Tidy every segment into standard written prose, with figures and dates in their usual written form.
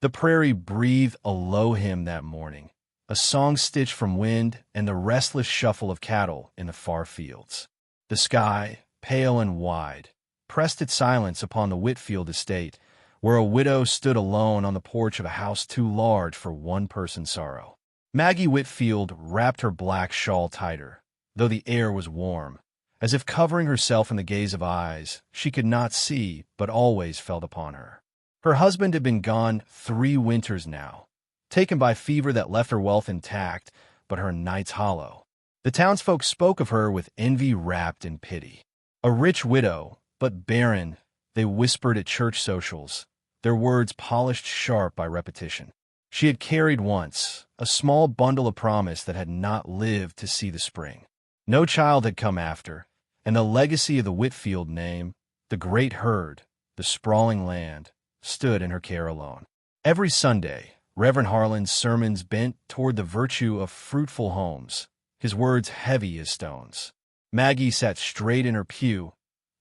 The prairie breathed a low hymn that morning, a song stitched from wind and the restless shuffle of cattle in the far fields. The sky, pale and wide, pressed its silence upon the Whitfield estate, where a widow stood alone on the porch of a house too large for one person's sorrow. Maggie Whitfield wrapped her black shawl tighter, though the air was warm, as if covering herself in the gaze of eyes she could not see but always felt upon her. Her husband had been gone 3 winters now, taken by fever that left her wealth intact, but her nights hollow. The townsfolk spoke of her with envy wrapped in pity. A rich widow, but barren, they whispered at church socials, their words polished sharp by repetition. She had carried once a small bundle of promise that had not lived to see the spring. No child had come after, and the legacy of the Whitfield name, the great herd, the sprawling land, stood in her care alone. Every Sunday, Reverend Harlan's sermons bent toward the virtue of fruitful homes, his words heavy as stones. Maggie sat straight in her pew,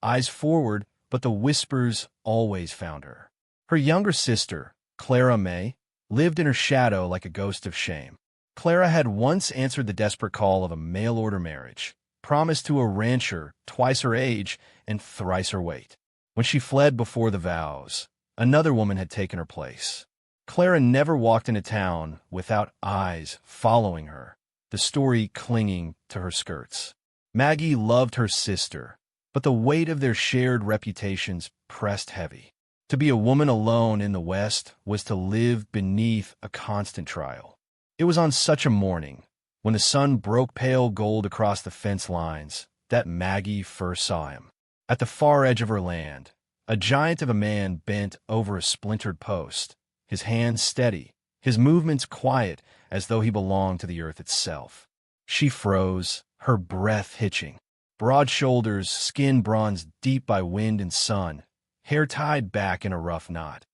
eyes forward, but the whispers always found her. Her younger sister, Clara May, lived in her shadow like a ghost of shame. Clara had once answered the desperate call of a mail-order marriage, promised to a rancher twice her age and thrice her weight. When she fled before the vows, another woman had taken her place. Clara never walked into town without eyes following her, the story clinging to her skirts. Maggie loved her sister, but the weight of their shared reputations pressed heavy. To be a woman alone in the West was to live beneath a constant trial. It was on such a morning, when the sun broke pale gold across the fence lines, that Maggie first saw him. At the far edge of her land, a giant of a man bent over a splintered post, his hands steady, his movements quiet as though he belonged to the earth itself. She froze, her breath hitching. Broad shoulders, skin bronzed deep by wind and sun, hair tied back in a rough knot.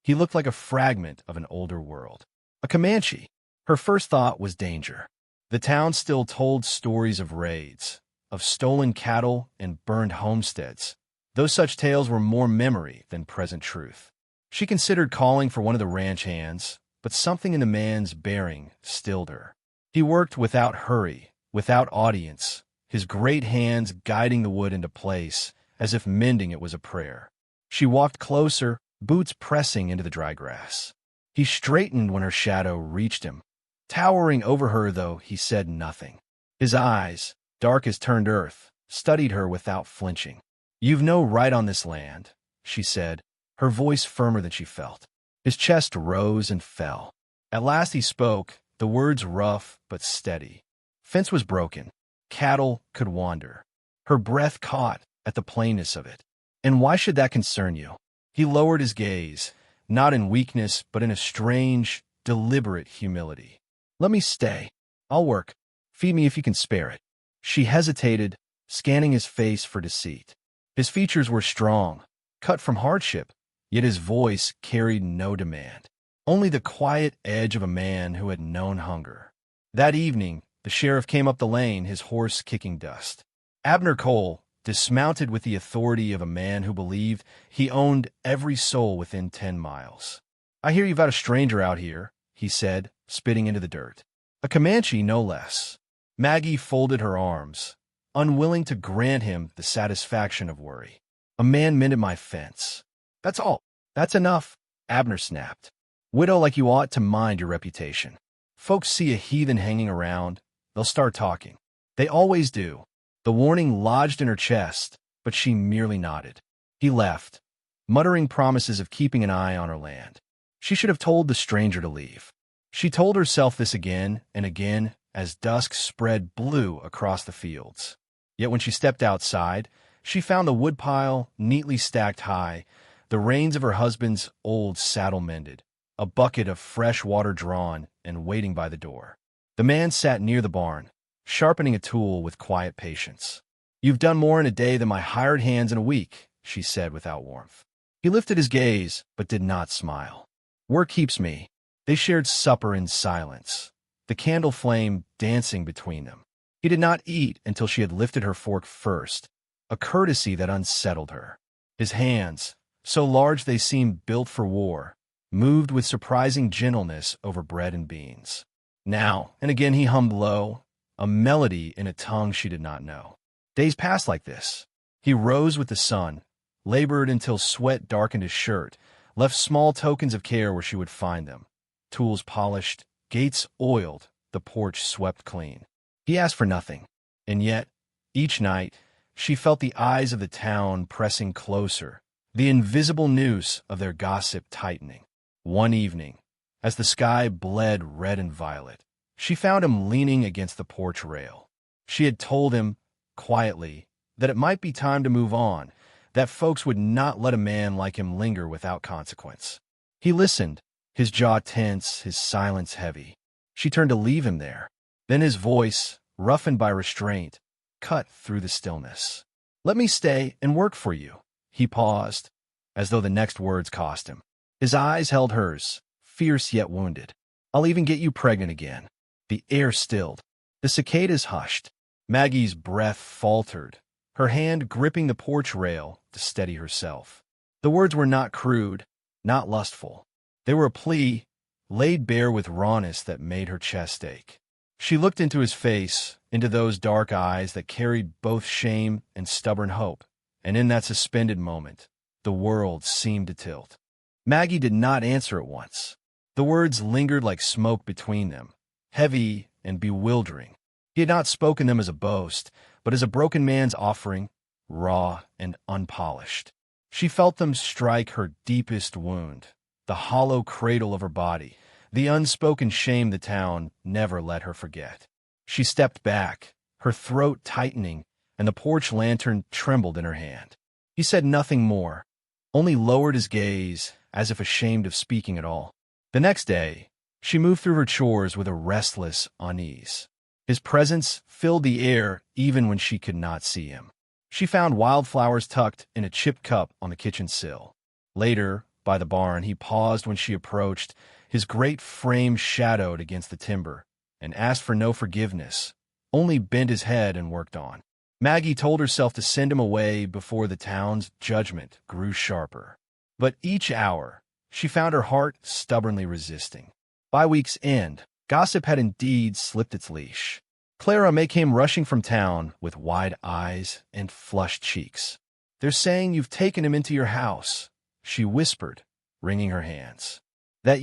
He looked like a fragment of an older world. A Comanche. Her first thought was danger. The town still told stories of raids, of stolen cattle and burned homesteads, though such tales were more memory than present truth. She considered calling for one of the ranch hands, but something in the man's bearing stilled her. He worked without hurry, without audience, his great hands guiding the wood into place, as if mending it was a prayer. She walked closer, boots pressing into the dry grass. He straightened when her shadow reached him. Towering over her, though, he said nothing. His eyes, dark as turned earth, studied her without flinching. "You've no right on this land," she said, her voice firmer than she felt. His chest rose and fell. At last he spoke, the words rough but steady. Fence was broken. Cattle could wander. Her breath caught at the plainness of it. "And why should that concern you?" He lowered his gaze, not in weakness, but in a strange, deliberate humility. "Let me stay. I'll work. Feed me if you can spare it." She hesitated, scanning his face for deceit. His features were strong, cut from hardship, yet his voice carried no demand, only the quiet edge of a man who had known hunger. That evening, the sheriff came up the lane, his horse kicking dust. Abner Cole, dismounted with the authority of a man who believed he owned every soul within 10 miles. "I hear you've got a stranger out here," he said, spitting into the dirt. "A Comanche, no less." Maggie folded her arms, unwilling to grant him the satisfaction of worry. "A man mended my fence. That's all. That's enough," Abner snapped. "Widow like you ought to mind your reputation. Folks see a heathen hanging around, they'll start talking. They always do." The warning lodged in her chest, but she merely nodded. He left, muttering promises of keeping an eye on her land. She should have told the stranger to leave. She told herself this again and again as dusk spread blue across the fields. Yet when she stepped outside, she found the woodpile neatly stacked high, the reins of her husband's old saddle mended, a bucket of fresh water drawn and waiting by the door. The man sat near the barn, sharpening a tool with quiet patience. "You've done more in a day than my hired hands in a week," she said without warmth. He lifted his gaze, but did not smile. "Work keeps me." They shared supper in silence, the candle flame dancing between them. He did not eat until she had lifted her fork first, a courtesy that unsettled her. His hands, so large they seemed built for war, moved with surprising gentleness over bread and beans. Now and again he hummed low, a melody in a tongue she did not know. Days passed like this. He rose with the sun, labored until sweat darkened his shirt, left small tokens of care where she would find them. Tools polished, gates oiled, the porch swept clean. He asked for nothing, and yet, each night, she felt the eyes of the town pressing closer, the invisible noose of their gossip tightening. One evening, as the sky bled red and violet, she found him leaning against the porch rail. She had told him, quietly, that it might be time to move on, that folks would not let a man like him linger without consequence. He listened, his jaw tense, his silence heavy. She turned to leave him there. Then his voice, roughened by restraint, cut through the stillness. "Let me stay and work for you." He paused, as though the next words cost him. His eyes held hers, fierce yet wounded. "I'll even get you pregnant again." The air stilled. The cicadas hushed. Maggie's breath faltered, her hand gripping the porch rail to steady herself. The words were not crude, not lustful. They were a plea, laid bare with rawness that made her chest ache. She looked into his face, into those dark eyes that carried both shame and stubborn hope, and in that suspended moment, the world seemed to tilt. Maggie did not answer at once. The words lingered like smoke between them, heavy and bewildering. He had not spoken them as a boast, but as a broken man's offering, raw and unpolished. She felt them strike her deepest wound, the hollow cradle of her body, the unspoken shame the town never let her forget. She stepped back, her throat tightening, and the porch lantern trembled in her hand. He said nothing more, only lowered his gaze, as if ashamed of speaking at all. The next day, she moved through her chores with a restless unease. His presence filled the air even when she could not see him. She found wildflowers tucked in a chipped cup on the kitchen sill. Later, by the barn, he paused when she approached, his great frame shadowed against the timber, and asked for no forgiveness, only bent his head and worked on. Maggie told herself to send him away before the town's judgment grew sharper. But each hour, she found her heart stubbornly resisting. By week's end, gossip had indeed slipped its leash. Clara May came rushing from town with wide eyes and flushed cheeks. "They're saying you've taken him into your house," she whispered, wringing her hands. That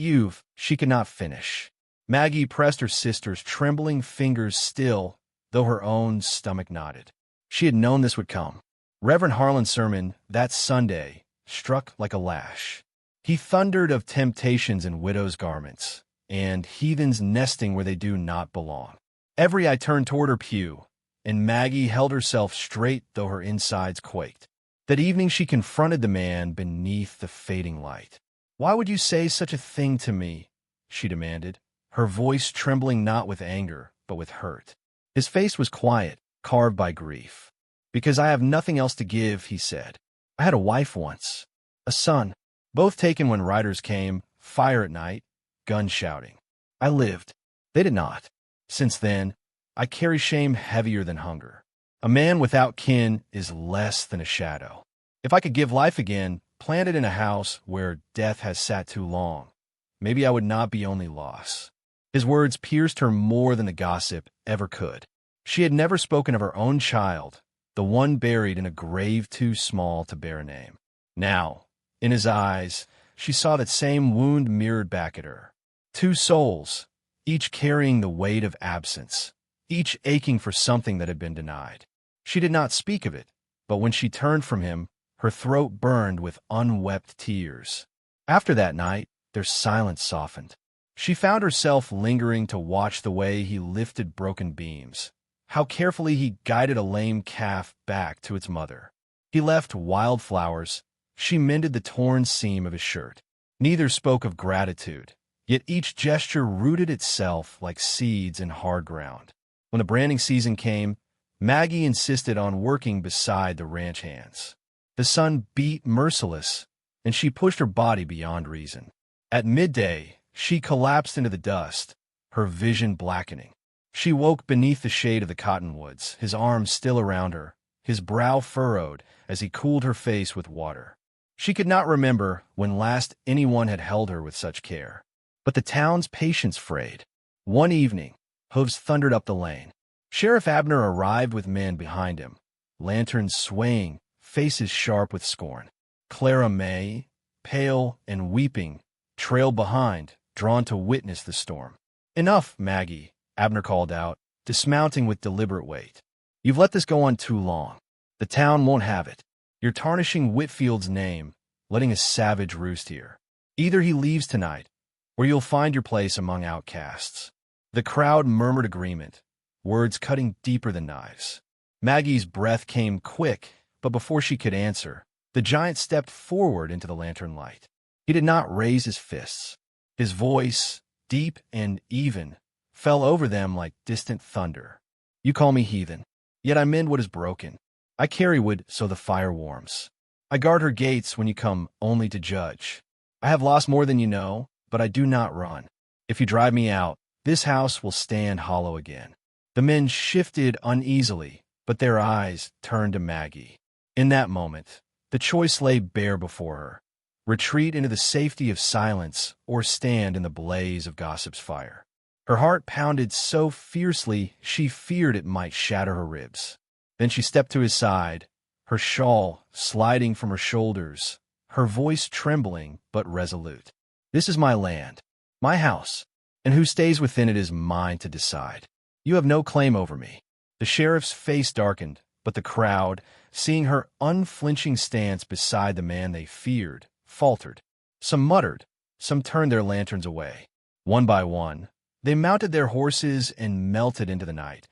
she could not finish. Maggie pressed her sister's trembling fingers still, though her own stomach knotted. She had known this would come. Reverend Harlan's sermon that Sunday struck like a lash. He thundered of temptations in widows' garments, and heathens nesting where they do not belong. Every eye turned toward her pew, and Maggie held herself straight though her insides quaked. That evening she confronted the man beneath the fading light. "Why would you say such a thing to me?" she demanded, her voice trembling not with anger, but with hurt. His face was quiet, carved by grief. "Because I have nothing else to give," he said. "I had a wife once, a son, both taken when riders came, fire at night, guns shouting. I lived. They did not. Since then, I carry shame heavier than hunger. A man without kin is less than a shadow. If I could give life again, planted in a house where death has sat too long, maybe I would not be only loss." His words pierced her more than the gossip ever could. She had never spoken of her own child, the one buried in a grave too small to bear a name. Now, in his eyes, she saw that same wound mirrored back at her. Two souls, each carrying the weight of absence, each aching for something that had been denied. She did not speak of it, but when she turned from him, her throat burned with unwept tears. After that night, their silence softened. She found herself lingering to watch the way he lifted broken beams, how carefully he guided a lame calf back to its mother. He left wildflowers. She mended the torn seam of his shirt. Neither spoke of gratitude, yet each gesture rooted itself like seeds in hard ground. When the branding season came, Maggie insisted on working beside the ranch hands. The sun beat merciless, and she pushed her body beyond reason. At midday, she collapsed into the dust, her vision blackening. She woke beneath the shade of the cottonwoods, his arms still around her, his brow furrowed as he cooled her face with water. She could not remember when last anyone had held her with such care. But the town's patience frayed. One evening, hooves thundered up the lane. Sheriff Abner arrived with men behind him, lanterns swaying, faces sharp with scorn. Clara May, pale and weeping, trailed behind, drawn to witness the storm. "Enough, Maggie," Abner called out, dismounting with deliberate weight. "You've let this go on too long. The town won't have it. You're tarnishing Whitfield's name, letting a savage roost here. Either he leaves tonight, or you'll find your place among outcasts." The crowd murmured agreement, words cutting deeper than knives. Maggie's breath came quick, but before she could answer, the giant stepped forward into the lantern light. He did not raise his fists. His voice, deep and even, fell over them like distant thunder. "You call me heathen, yet I mend what is broken. I carry wood so the fire warms. I guard her gates when you come only to judge. I have lost more than you know, but I do not run. If you drive me out, this house will stand hollow again." The men shifted uneasily, but their eyes turned to Maggie. In that moment, the choice lay bare before her: retreat into the safety of silence or stand in the blaze of gossip's fire. Her heart pounded so fiercely she feared it might shatter her ribs. Then she stepped to his side, her shawl sliding from her shoulders, her voice trembling but resolute. "This is my land, my house, and who stays within it is mine to decide. You have no claim over me." The sheriff's face darkened, but the crowd, seeing her unflinching stance beside the man they feared, faltered. Some muttered, some turned their lanterns away. One by one, they mounted their horses and melted into the night,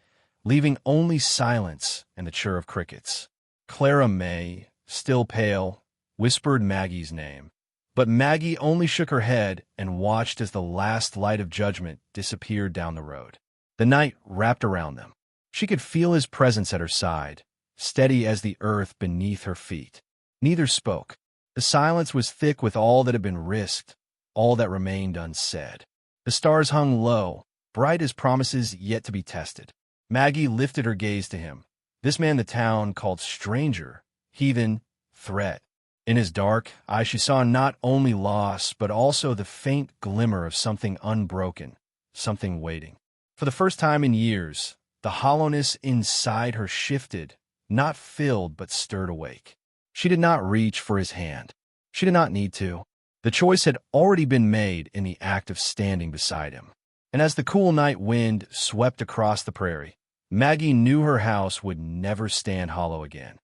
leaving only silence and the chirr of crickets. Clara May, still pale, whispered Maggie's name. But Maggie only shook her head and watched as the last light of judgment disappeared down the road. The night wrapped around them. She could feel his presence at her side, steady as the earth beneath her feet. Neither spoke. The silence was thick with all that had been risked, all that remained unsaid. The stars hung low, bright as promises yet to be tested. Maggie lifted her gaze to him. This man the town called stranger, heathen, threat. In his dark eyes she saw not only loss, but also the faint glimmer of something unbroken, something waiting. For the first time in years, the hollowness inside her shifted, not filled but stirred awake. She did not reach for his hand. She did not need to. The choice had already been made in the act of standing beside him. And as the cool night wind swept across the prairie, Maggie knew her house would never stand hollow again.